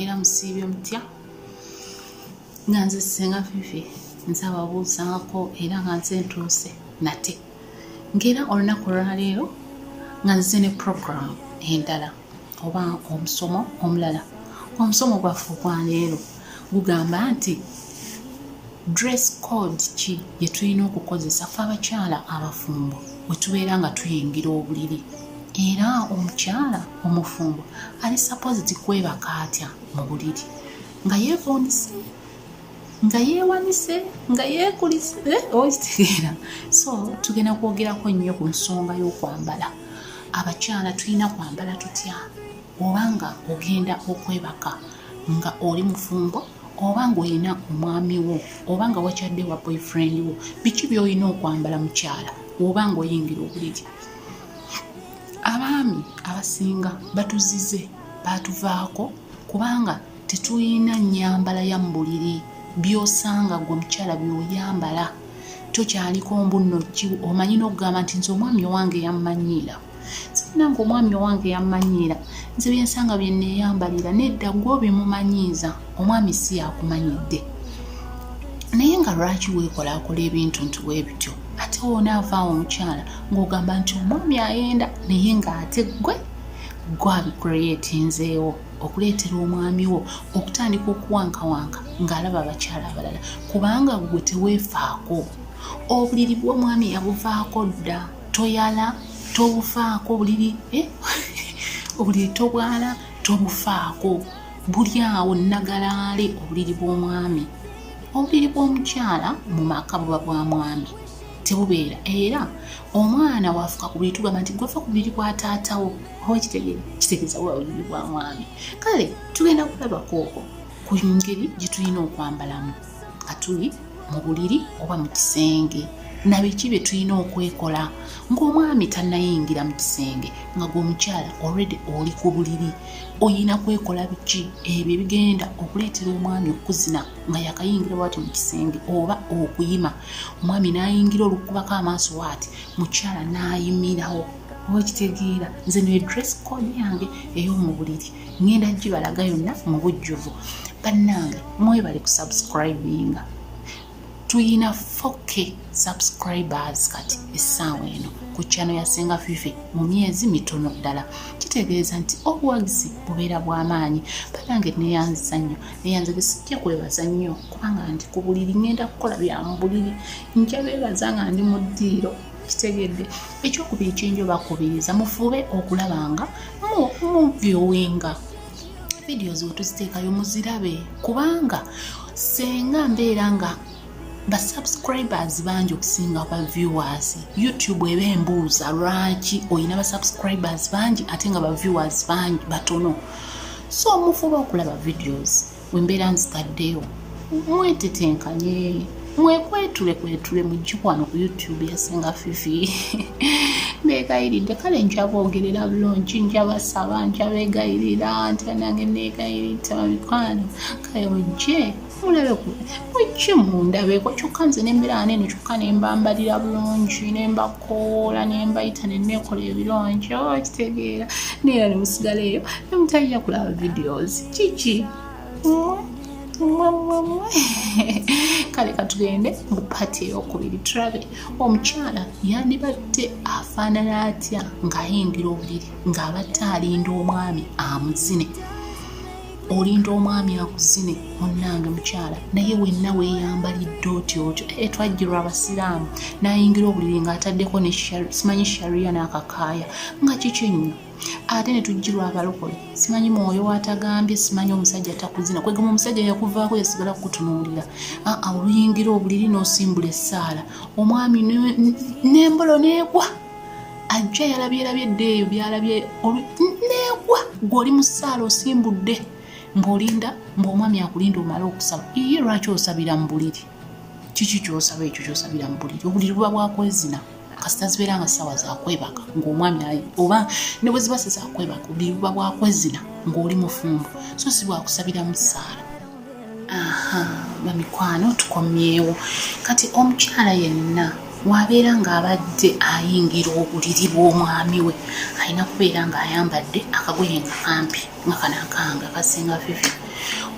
era musiibye mutya nga nze Ssenga Fifi nsababuuzaako era nga nze ntuuse nate ngera olunaku lwaleero nga nze ne program endala oba omusomo omulala. Omusomo gwaffe ogwaleero gugamba nti dress code ki ye tulina okukozesa ffe abakyala abafumbo bwe tubeera nga tuyingira obuliri, era omukyala omufumbo ali supposed kwebaka atya mu buliri nga yeevuunise, nga yeewanise, nga yeekulise, okitegeera. So tugenda kwogerako nnyo ku nsonga y'okwambala. Abakyala tulina kwambala tutya? Obanga ogenda okwebaka nga oli mufumbo, obanga olina omwami wo, obanga wakyadde wa boyfriend wo, biki by'olina okwambala mukyala obanga oyingira obuliri? Abaami abasinga batuzize, batuvaako kubanga tetulina nnyambala ya mu buliri by'osanga gwe mukyala by'oyambala. Tokyaliko mbunno ki, omanyi n'okugamba nti nze omwami owange yammanyiira. Sirina nga omwami owange yammanyiira, nze byensanga bye neeyambalira, nedda gwe bimumanyiiza, omwami si yakumanyidde. Naye nga lwaki weekolaakola ebintu nti weebityo? Ate wonaavaawo omukyala ng'ogamba nti omwami ayenda, naye ng'ate gwe abikuleetinzeewo okuleetera omwami wo okutandika okuwankawanka ng'alaba abakyala abalala, kubanga gwe teweefaako. Obuliri bw'omwami yabuvaako dda, toyala, tobufaako obuliri, obuliri tobwala, tobufaako, buli awo nnagalaale obuliri bw'omwami. Obuliri bw'omukyala mu maka buba bwa mwami, tebubeera. Era omwana waafuka ku buliri tugamba nti gwefa ku buliri bwa taatawo, oba kitegeeza buba buliri bwa mwami. Kale tugenda kulabako okwo ku ngeri gye tulina okwambalamu nga tuli mu buliri oba mu kisenge, na biki bye tulina okwekola ng'omwami tannayingira mu kisenge nga gw'omukyala already oli ku buliri. Oyina kwekola biki ebyo ebigenda okuleetera omwami okuzina nga yakayingira bwati mu kisenge, oba okuyima omwami n'ayingira olukubako amaaso waati mukyala n'ayimirawo. Okitegeera, nze ne dress code yange ey'omu buliri ngenda gibalaga yonna mu bujjuvu. Bannange mwebale ku subscribinga. Tuyina 4K subscribers kati essaawa eno ku channel ya Ssenga Fifi mu myezi mitono ddala. Kitegeeza nti obuwagizi bubeera bw'amaanyi. Bannange neeyanziza nnyo, neeyanze sijja kwebaza nnyo kubanga ndi ku buliri, ngenda kukola bya mu buliri, nja beebaza nga ndi mu ddiiro. Kitegedde ekyokubiri kyenjo bakubiriza mufube okulabanga mu viewinga videos wetuziteekayo muzirabe, kubanga senga mbeera nga ba subscribers bangi okusinga ba viewers. YouTube eba embuuza lwaki olina ba subscribers bangi ate nga ba viewers bangi batono. So mufube okulaba videos wembeera nzitaddeyo, mwetetenkanye, mwekwetule mujje wano ku YouTube ya Ssenga Fifi. Beegayiridde, kale njabogerera bulungi, njabasaba, njabeegayirira nti nange neegayiridde mikwano, kale mujje mulabe mujje mundabeko. Kyokka nze nembeera neno kyokka nembambalira bulungi, nembakoola, nembayita neneekola ebirungi, kitegeera. Neera ne musigaleeyo ne mutajja kulaba videos kiki. Kale katugende mu pati ey'okubiri tulabe omukyala yandibadde afaanana atya ng'ayingira obuliri ng'abadde alinda omwami amuzine. Olinda omwami akuzine munnange mukyala, naye wenna weeyambalidde otyo. Twajjirwa abasiraamu n'ayingira obuliri ng'ataddeko ne simanyi sharia n'akakaaya nga kiki nnyo. Ate ne tujjirwa abalokole, simanyi mwoyo watagambye, simanyi omusajja takuzina, kwegamba omusajja yakuvaako yasigala kukutunuulira. Oluyingira obuliri n'osimbula essaala, omwami n'embolo n'egwa, ajja yalabyerabye eddeeyo byalabye n'egwa, gw'oli mu ssaala osimbudde ng'olinda ng'omwami akulinda omala okusaba. Iye lwaki osabira mu buliri? Kiki ky'osaba ekyo ky'osabira mu buliri? Obuliri buba bwakwezina kasita zibeera nga ssaawa zakwebaka ng'omwami ayi, oba ne bwe ziba zakwebaka obuliri buba bwakwezina ng'oli mufumbo, so si bwakusabira mu ssaala. Bamikwano tukomyewo. Kati omukyala yenna wabeera ng'abadde ayingira obuliri bw'omwami we, alina kubeera ng'ayambadde akagoye nga kampi nga kano akanga ka Ssenga Fifi.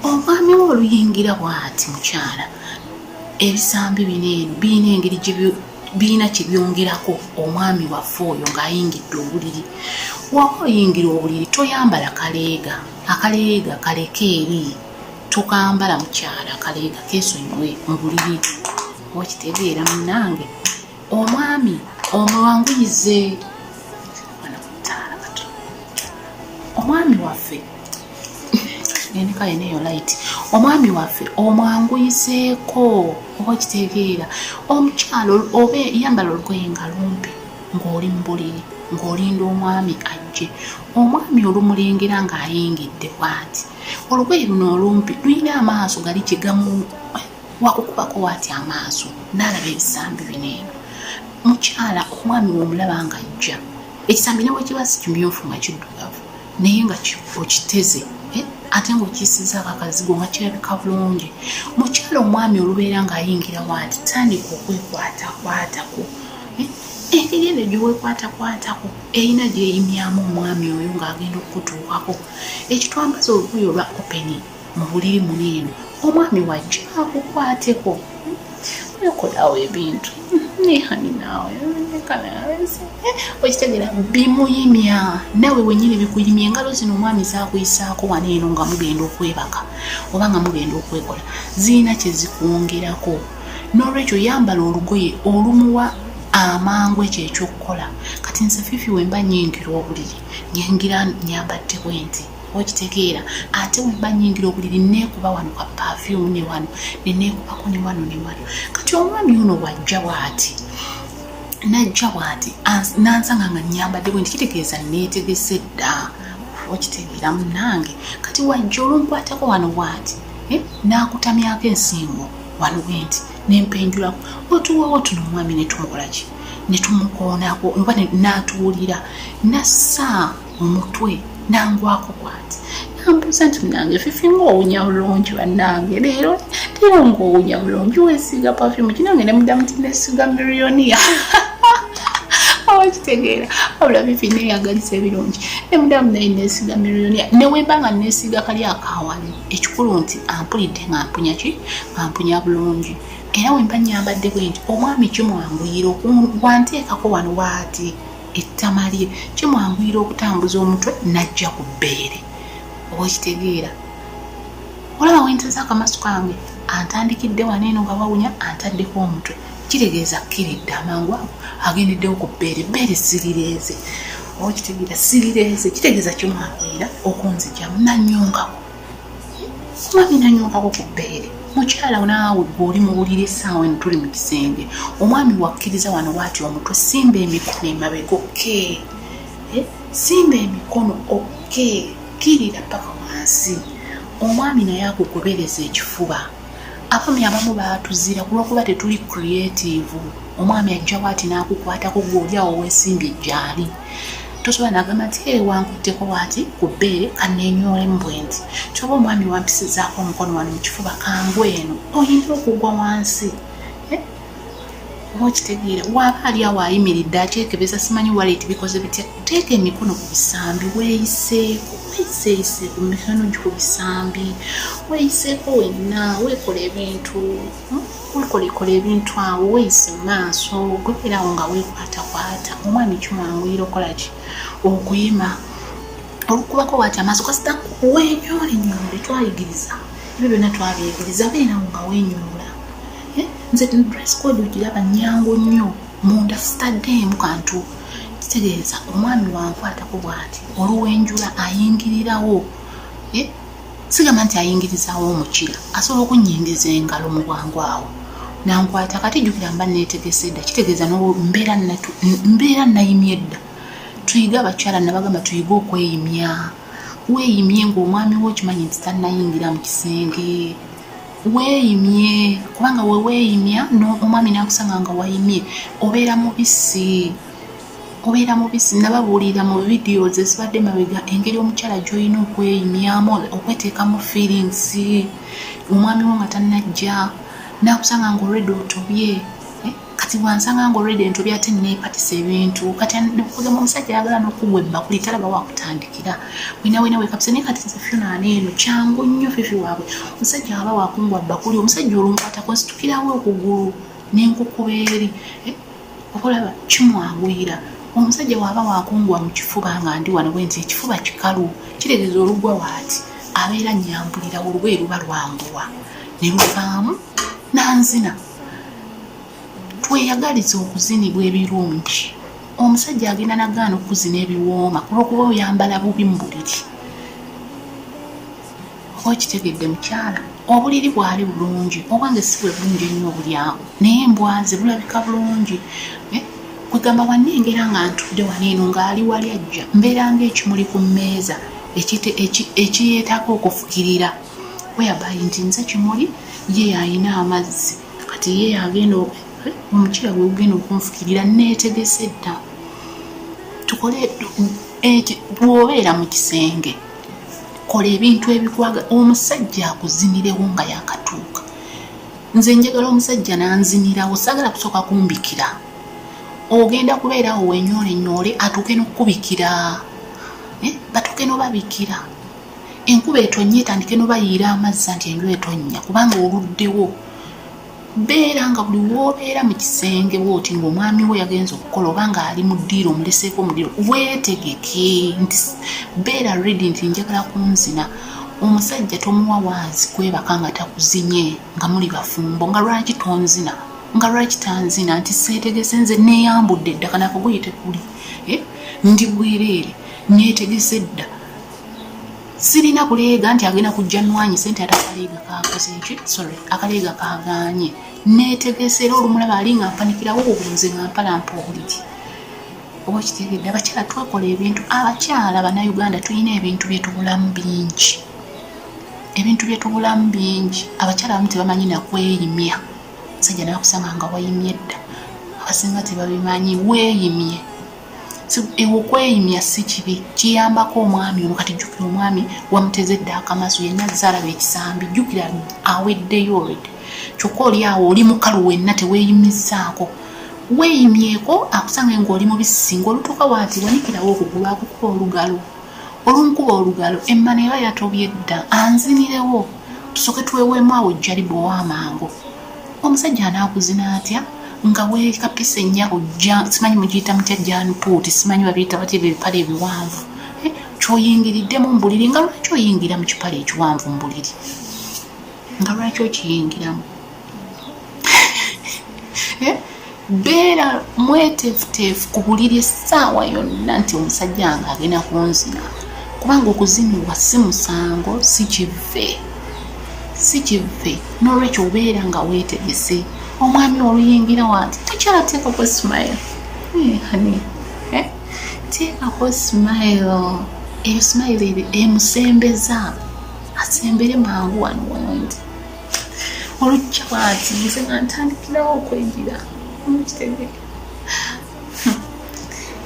omwami we oluyingira bw'ati mukyala ebisambi bino birina engeri birina kye byongerako omwami waffe oyo ng'ayingidde obuliri. Waba oyingira obuliri toyambala kaleega, akaleega kaleke eri, tokambala mukyala akaleega keesonyiwe mu buliri. Okitegeera munnange, omwami omwanguyize omwami waffe neyo light, omwami waffe omwanguyizeeko. Oba kitegeera omukyalo oba yambala olugoye nga lumpi ng'oli mu buliri ng'olinda omwami ajje. Omwami olumulengera ng'ayingidde bw'ati, olugoye luno olumpi lulina amaaso gali kye gamu wakukubako waati amaaso n'alaba ebisambi bino eno. Mukyala omwami w'omulaba ng'ajja ekisambi ne bwe kiba si kimyufu nga kiddugavu naye nga okiteze ate ng'okiyisizaako akazigo nga kirabika bulungi. Mukyala omwami olubeera ng'ayingira waati tandika okwekwatakwatako. Engeri eno gyeweekwatakwatako erina gyeyimyamu omwami oyo ng'agenda okutuukako. Ekitwambaza olugoye olwa openi mu buliri muno eno omwami wajja akukwateko okolawo ebintu nehani naawe okitegeera bimuyimya nawe wenyini bikuyimya. Engalo zino omwami zakuyisaako wano eno nga mugenda okwebaka oba nga mugenda okwekola zirina kye zikwongerako. N'olwekyo yambala olugoye olumuwa amangu ekyo ekyokukola. Kati nze Fifi wemba nyingira obuliri nyengira nyambadde bwenti okitegeera ate wemba nyingira obuliri neekuba wano ka perfume ne wano neneekubako ne wano ne wano. Kati omwami ono wajja bw'ati najja bw'ati nansanga nga nyambadde bwenti kitegeeza neetegese dda okitegeera munnange. Kati wajja olunkwatako wano bw'ati n'akutamyako ensingo wano bwenti nempenjulako otuwawo tuno omwami netumukola ki netumukoonako oba n'atuwulira nassa omutwe nangwako bw'ati nambuuza nti munnange Fifi ng'owunya bulungi bannange leero ng'owunya bulungi weesiiga perfume kinange nemuddamu nti nesiiga miliyoniya okitegeera wabula Fifi neeyagalisa ebirungi nemuddamu naye nesiiga miliyoniya newemba nga nesiiga kali akawale ekikulu nti ampulidde nga mpunya ki nga mpunya bulungi. Era wemba nyambadde bwenti omwami kimwanguyira wanteekako wano bw'ati ettama lye kimwanguyira okutambuza omutwe najja ku bbeere. Oba okitegeera olaba wenteza akamaaso kange antandikidde wano eno nga wawunya antaddeko omutwe kitegeeza kkiridde amangu ago agendeddewo ku bbeere. Bbeere sirireeze oba okitegeera sirireeze kitegeeza kimwanguyira okunzijamu nanyongako omwami nanyongako ku bbeere. Mukyala naawe bw'oli mu buliri essaawa eno tuli mu kisenge omwami wakkiriza wano bw'ati omutwe simba emikono emabega okke simba emikono okke kirira paka wansi. Omwami naye akugobereza ekifuba. Abaami abamu baatuzira kulwokuba tetuli creative. Omwami ajja bw'ati n'akukwatako gw'olyawo weesimbye ejjaali tosobola nagamba nti wankutteko bw'ati ku bbeere kaneenyoolemu bwenti kyoba omwami wampisizaako omukono wano mu kifuba kangu eno oyinza okugwa wansi. Oba okitegeera waaba ali awo ayimiridde akyekebeza simanyi waleeti bikoze bitya teeka emikono ku bisambi weeyiseeyiseeko mu mikono gi ku bisambi weeyiseeko wenna weekola ebintu weekolekola ebintu awo weeyise mu maaso gwebeerawo nga weekwatakwata. Omwami kimwanguyira okola ki okuyima olukubako waati amaaso kasita weenyoole twayigiriza ebyo byonna twabiyigiriza beerawo nga weenyoola. Nze dress code ogiraba nnyangu nnyo munda sitaddeemu kantu kitegeeza omwami wankwatako bw'ati oluwenjula ayingirirawo sigamba nti ayingirizawo omukira asobola okunyingiza engalo mu bwangu awo nankwata kati jjukira mba neetegese dda kitegeeza mbeera nayimye dda. Tuyiga abakyala nabagamba tuyiga okweyimya weeyimye ng'omwami wo okimanyi nti tannayingira mu kisenge weeyimye kubanga weeyimya omwami n'akusanga nga wayimye obeera mubisi nababuulira mu videos ezibadde mabega engeri omukyala gy'olina okweyimyamu okweteekamu feelings omwami wo nga tannajja n'akusanga nga olwedde otobye kati wansanga ngo already ento byate nepatisa ebintu kati ndikugamba omusajja ayagala n'okugwebba kuli talaba wakutandikira wina we kapisa ne kati zifuna neno kyangu nnyo fifi waabwe omusajja aba wakungwa bakuli omusajja olunkwata konsitukirawo okugulu n'enkukubeeri okulaba kimwagwira omusajja waba wakungwa mu kifuba nga ndi wano bwenti ekifuba kikalu kiregeeza olugwa waati abeera nyambulira olugwe luba lwanguwa ne luvaamu nanzina tweyagaliza okuzinibwa ebirungi omusajja agenda nagaana okuzina ebiwooma kulwokuba oyambala bubi mu buliri okitegedde mukyala obuliri bwali bulungi obwange si bwe bulungi ennyo obulyawo naye embwaze bulabika bulungi kwegamba wanengera nga ntudde waneeno ng'ali wali ajja mbeera ng'ekimuli ku mmeeza ekiyeetako okufukirira weyabayi nti nze kimuli ye yayina amazzi kati ye yagenda omukira gwe gugenda okunfukirira neetegese dda tukole bw'obeera mu kisenge kola ebintu ebikwaga omusajja akuzinirewo nga yakatuuka nze njagala omusajja nanzinirawo saagala kusooka kumbikira ogenda kubeerawo wenyoole atuuke n'okubikira batuuke n'obabikira enkuba etonnya etandike n'obayiira amazzi nti enju etonnya kubanga oluddewo beera nga buli woobeera mu kisenge bwoti ng'omwami we yagenza okukola oba nga ali mu ddiiro omuleseeko omuddiiro weetegeke nti beera ready nti njagala kunzina omusajja tomuwa waazi kwebaka nga takuzinye nga muli bafumbo nga lwaki tonzina nga lwaki tanzina nti seetegese nze neeyambudde edda kanako guyite kuli ndi bwereere neetegese dda sirina kuleega nti agenda kujja nwanyi sente ate akaleega kagaanye neetegese era olumulaba ali nga mpanikirawo obunze nga mpalampa obuliri oba kitegedde abakyala twekola ebintu abakyala bannayuganda tulina ebintu byetubulamu bingi abakyala abamu tebamanyi nakweyimya sajja nakusanga nga wayimye dda abasinga tebabimanyi weeyimye okweyimya si kibi kiyambako omwami ono kati jjukira omwami wamuteze dda akamaso yenna zaalaba ekisambi jjukira aweddeyo olwedde kyokka oli awo oli mukalu wenna teweeyimizaako weeyimyeko akusange ng'oli mubisi ng'olutuuka waati wanikirawo okugulu akukuba olugalo olumukuba olugalo emmana eba yatobye dda anzinirewo tusooke tweweemu awo ejjalibu ow'amangu omusajja anaakuzina atya nga weekapisa ennyako simanyi mugiyita mutya janpuuti simanyi babiyita batya ebipale ebiwanvu kyoyingiriddemu mu buliri nga lwaki oyingira mu kipale ekiwanvu mu buliri nga lwaki okiyingiramu beera mweteefuteefu ku buliri essaawa yonna nti omusajja nga agenda kunzina kubanga okuzinibwa si musango si kive n'olwekyo obeera nga weetegese omwami oluyingira wanti tokyalateekako smile hani teekako smile eyo smile emusembeza asembere mangu wano wanti olujja bwati nze nga ntandikirawo okwenjira mukitegeke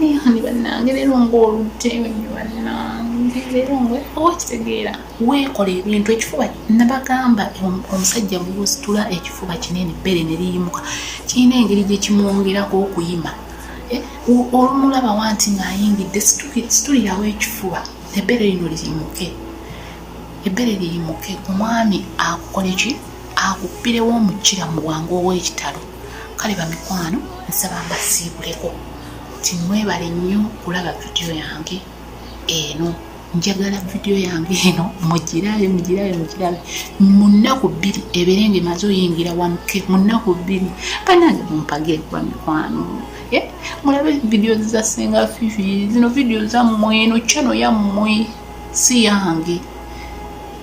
nihani bannange leero ng'oluddeyo nnyo bannange leero okitegeera weekola ebintu ekifuba nabagamba omusajja bwositula ekifuba kinene ebbere ne liyimuka kirina engeri gye kimwongerako okuyima olumulaba wanti ng'ayingidde situlirawo ekifuba ebbere lino liyimuke omwami akukole ki akuppirewo omukira mu bwangu ow'ekitalo kale bamikwano nsaba mbasiibuleko timwebale nnyo kulaba vidiyo yange eno njagala vidiyo yange eno mugirabe munaku 2 eberenge maze oyingira 1K munaku 2 banange mumpage kwa mikwano mulabe vidiyo za Senga Fifi zino vidiyo za mmwe eno channel ya mmwe si yange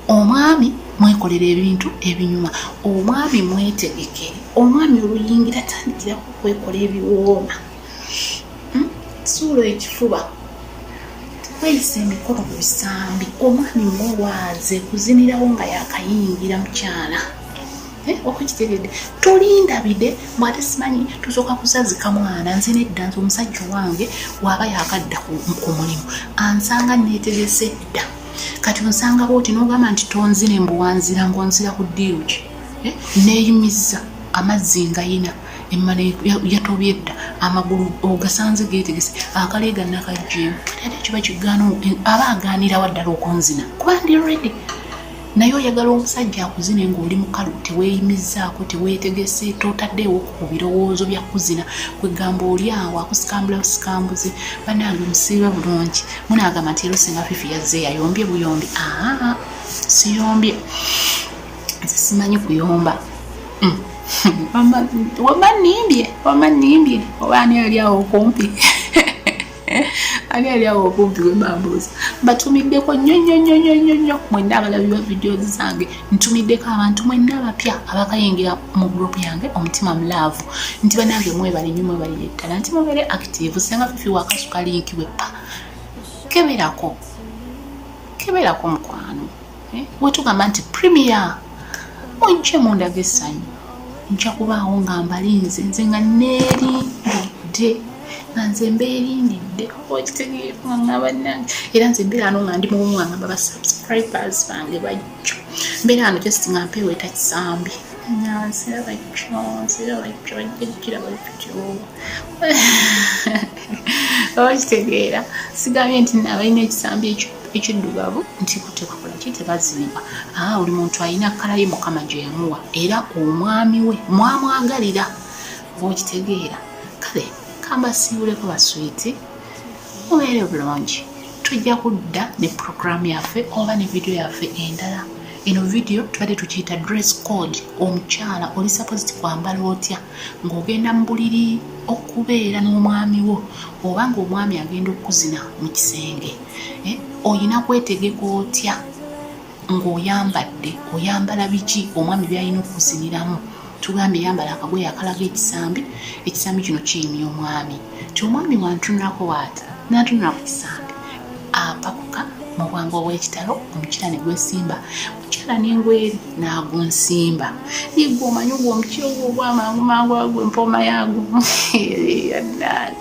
omwami mwekolera ebintu ebinyuma omwami mwetegeke omwami oluyingira tandikira kwekola ebiwooma suulo ekifuba tekweyisa emikono ku bisambi omwami mwewaaze kuzinirawo nga yakayingira mukyala okukitegeredde tolindabide mwate simanyi tusooka kusazika mwana nze nedda nze omusajja wange waaba yakadda ku mulimu ansanga neetegese dda kati onsanga booti n'ogamba nti tonzire mbu wanzira ng'onzira ku ddiiro ki neeyimizza amazzi ngayina emmane yatobye dda amagulu ogasanze geetegese akaleega nakajjeemu ate kiba kigaano aba agaanira waddala okunzina kuba ndi ready naye oyagala omusajja akuzine ng'oli mukalu teweeyimizzaako teweetegese totaddeewo ku birowoozo bya kuzina kwegamba oli awo akusikambula busikambuzi bannange musiiba bulungi munaagamba nti ero singa Fifi yazze yayombye buyombi siyombye nze simanyi kuyomba wama nimbye oba ani ali awo okumpi ali awo okumpi wembambuuza mbatumiddeko nnyo mwenna abalabi video zange ntumiddeko abantu mwenna abapya abakayingira mu group yange omutima mulaavu nti banange mwebali nnyo mwebali ddala nti mubere active senga Fifi wakasuka link wepa keberako mukwano wetugamba nti premier ojje munda gessanyu nja kubaawo nga mbalinze nze nga neerindidde nga nze mbeerindidde okitegeera nga ngaba nange era nze mbeera ano nga ndi mubumu nga ngamba basubscribers bange bajjo mbeera ano just nga mpeeweeta kisambi nzira bajjo bajjira bajjo okitegeera sigambye nti abalina ekisambi ekiddugavu nti kutekola kitebazimba oli muntu alina kkala ye Mukama gye yamuwa era omwami we mwamwagalira okitegeera kale kambasiibuleko baswiti mubeere bulungi tujja kudda ne program yaffe oba ne video yaffe endala eno video tubadde tukiyita dress code omukyala oli supposed kwambala otya ng'ogenda mu buliri okubeera n'omwami wo oba ng'omwami agenda okuzina mu kisenge oyina kwetegeka otya ng'oyambadde oyambala biki omwami byalina okuziniramu tugambye yambala akagoye akalaga ekisambi kino kiyimya omwami ti omwami wantunulako waata natunula ku kisambi apakuka mu bwangu obw'ekitalo omukira ne gwesimba mukyala n'engweri n'agunsimba yegwe omanyi ogwo omukira ogwo ogwamangumangu agwo empoma yaagwo yaddaali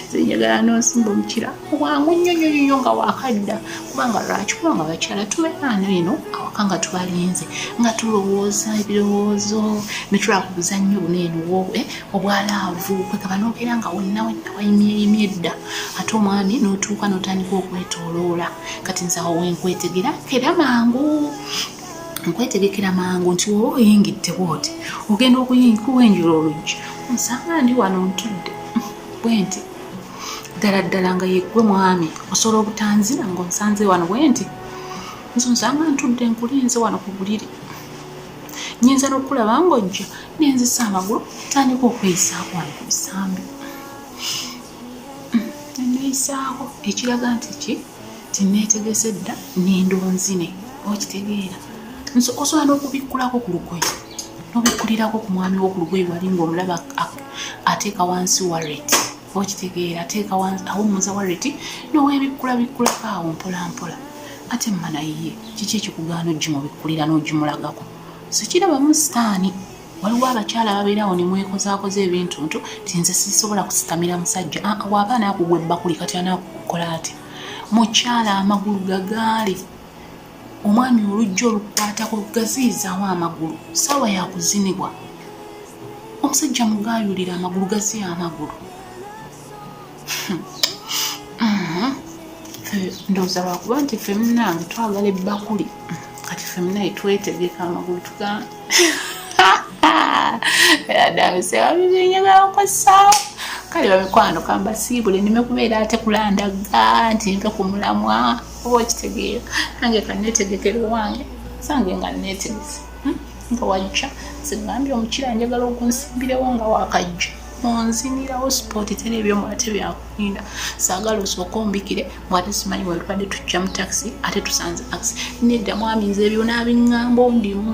zenjagala n'osimba omukira obwangu nnyo nga wakadda kubanga lwaki kubanga bakyala tubeerano eno awaka nga tubalinze nga tulowooza ebirowoozo ne tulakubuza nnyo buneeno obwalaavu kwegaba n'obeera nga wonna wayimyeyimye dda ate omwami n'otuuka n'otandika okwetooloola kati nze awo wenkwetegekera mangu nti woba oyingidde bwoti ogenda okuwenjula oluggi onsanga ndi wano ntudde bwenti ddala nga yeggwe mwami osobola obutanzira ng'onsanze wano bwenti nze onsanga ntudde nkulinze wano ku buliri nyinza n'okulaba ng'ojja nenzisa amagulu tandika okweyisaako wano ku bisambi neyisaako ekiraga nti ki tineetegese dda nendonzine okitegeera nso osobola n'okubikkulako ku lugoye n'obikkulirako ku mwami wo ku lugoye wali ng'omulaba ateeka wansi waleti okitegeera ateeka wansi awummuza waleti n'oweebikkulabikkulako awo mpolampola ate mmanayiye kiki ekikugaana ogimubikkulira n'ogimulagako sikirabamu sitaani waliwo abakyala ababeerawo ne mwekozaakoza ebintu nto tinze sisobola kusitamira musajja waaba naakugwa ebbakuli kati anaakukola ati mukyala amagulu gagaali omwami olujja olukwatako gaziizaawo amagulu saawa yakuzinibwa omusajja mugaayulira amagulu gaziya amagulu ndowooza lwakuba nti ffe munnange twagala ebbakuli kati ffe munnaye twetegeka amagulu tugana dabisewabibinyagala nkozesaawo kale bamikwano kambasiibule nime kubeera ate kulandaga nti nve ku mulamwa oba okitegeera nange kanneetegekera wange sange nga nneetegese nga wajja zigambye omukira njagala okunsimbirewo nga wakajja onzinirawo sipooti tera ebyomu ate byakulinda saagala osooka ombikire mwate simanyi wetubadde tujja mu taxi ate tusanze taxi nedda mwami nze ebyo n'abiŋŋamba ondimu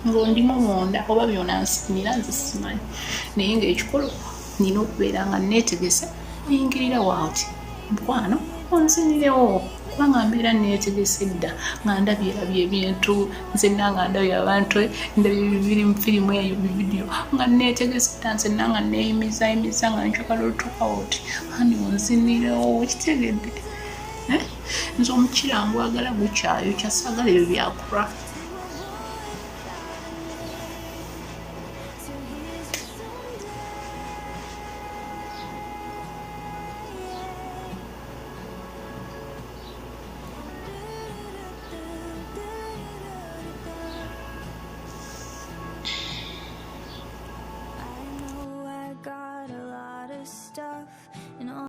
ng'ondimu munda oba byonansinira nze simanyi naye ng'ekikolo nina okubeera nga neetegese oyingirira waati mukwano onzinirewo kubanga mbeera neetegese dda nga ndabyerabye ebintu nzenna nga ndabye abantu ndabye bibiri mu firimu eyo bividiyo nga neetegese dda nzenna nga neeyimiza nga njagala otuuka oti ani onzinirewo okitegedde nze omukira ngwagala gukyayokya saagala ebyo byakura